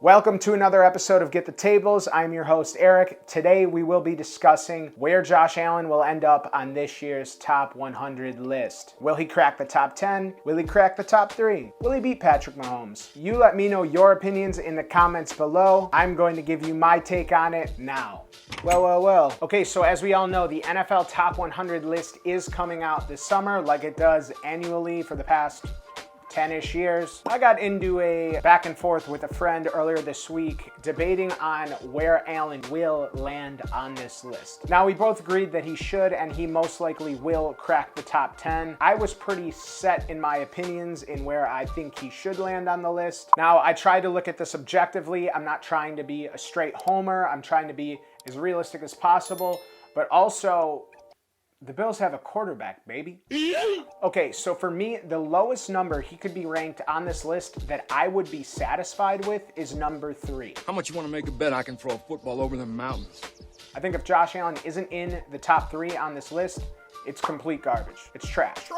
Welcome to another episode of Get the Tables. I'm your host, Eric. Today we will be discussing where Josh Allen will end up on this year's top 100 list. Will he crack the top 10? Will he crack the top 3? Will he beat Patrick Mahomes? You let me know your opinions in the comments below. I'm going to give you my take on it now. Well. Okay, so as we all know, the NFL top 100 list is coming out this summer like it does annually for the past 10-ish years. I got into a back and forth with a friend earlier this week debating on where Allen will land on this list. Now, we both agreed that he should and he most likely will crack the top 10. I was pretty set in my opinions in where I think he should land on the list. Now, I tried to look at this objectively. I'm not trying to be a straight homer. I'm trying to be as realistic as possible, but also the Bills have a quarterback, baby. Okay, so for me, the lowest number he could be ranked on this list that I would be satisfied with is number 3. How much you want to make a bet I can throw a football over the mountains? I think if Josh Allen isn't in the top 3 on this list, it's complete garbage. It's trash.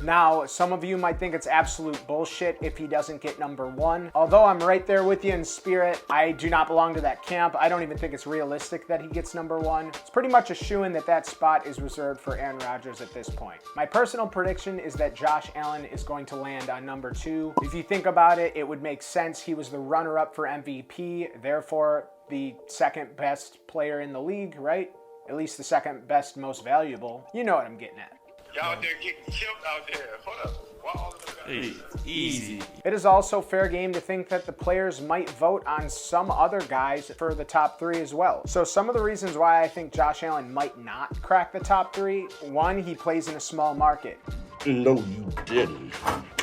Now, some of you might think it's absolute bullshit if he doesn't get number 1. Although I'm right there with you in spirit, I do not belong to that camp. I don't even think it's realistic that he gets number 1. It's pretty much a shoo-in that spot is reserved for Aaron Rodgers at this point. My personal prediction is that Josh Allen is going to land on number 2. If you think about it, it would make sense. He was the runner-up for MVP, therefore the second best player in the league, right? At least the second best, most valuable. You know what I'm getting at. Y'all there getting killed out there. Hold up. Hey, easy. It is also fair game to think that the players might vote on some other guys for the top 3 as well. So some of the reasons why I think Josh Allen might not crack the top 3. 1, he plays in a small market. No, you didn't.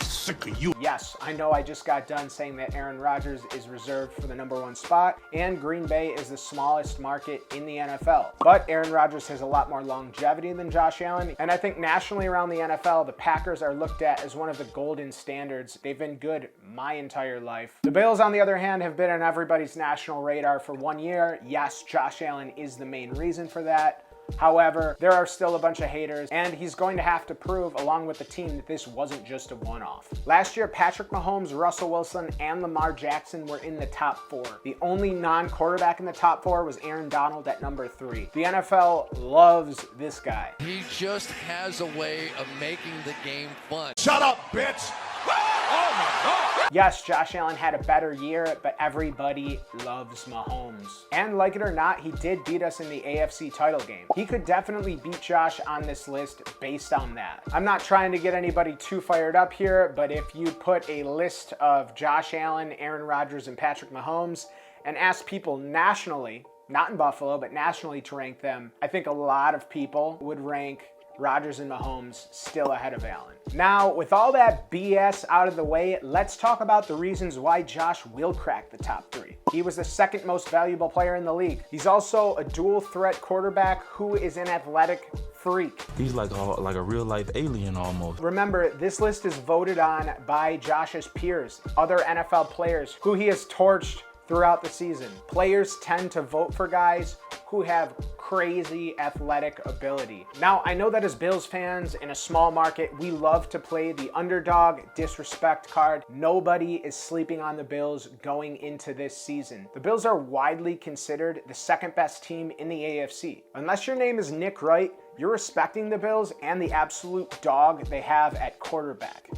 Sick of you. Yes, I know I just got done saying that Aaron Rodgers is reserved for the number 1 spot, and Green Bay is the smallest market in the NFL. But Aaron Rodgers has a lot more longevity than Josh Allen, and I think nationally around the NFL, the Packers are looked at as one of the golden standards. They've been good my entire life. The Bills, on the other hand, have been on everybody's national radar for 1 year. Yes, Josh Allen is the main reason for that. However, there are still a bunch of haters, and he's going to have to prove, along with the team, that this wasn't just a one-off. Last year, Patrick Mahomes, Russell Wilson, and Lamar Jackson were in the top 4. The only non-quarterback in the top 4 was Aaron Donald at number 3. The NFL loves this guy. He just has a way of making the game fun. Shut up, bitch! Oh my God! Yes, Josh Allen had a better year, but everybody loves Mahomes. And like it or not, he did beat us in the AFC title game. He could definitely beat Josh on this list based on that. I'm not trying to get anybody too fired up here, but if you put a list of Josh Allen, Aaron Rodgers, and Patrick Mahomes and ask people nationally, not in Buffalo, but nationally to rank them, I think a lot of people would rank Rodgers and Mahomes still ahead of Allen. Now, with all that BS out of the way, let's talk about the reasons why Josh will crack the top 3. He was the second most valuable player in the league. He's also a dual threat quarterback who is an athletic freak. He's like a real life alien almost. Remember, this list is voted on by Josh's peers, other NFL players who he has torched throughout the season. Players tend to vote for guys who have crazy athletic ability. Now, I know that as Bills fans in a small market, we love to play the underdog disrespect card. Nobody is sleeping on the Bills going into this season. The Bills are widely considered the second best team in the AFC. Unless your name is Nick Wright, you're respecting the Bills and the absolute dog they have at quarterback.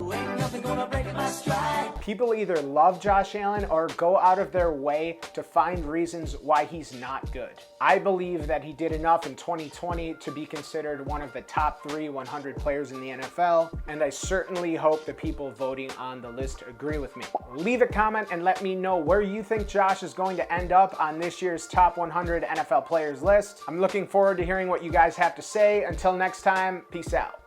People either love Josh Allen or go out of their way to find reasons why he's not good. I believe that he did enough in 2020 to be considered one of the top 3 100 players in the NFL, and I certainly hope the people voting on the list agree with me. Leave a comment and let me know where you think Josh is going to end up on this year's top 100 NFL players list. I'm looking forward to hearing what you guys have to say. Until next time, peace out.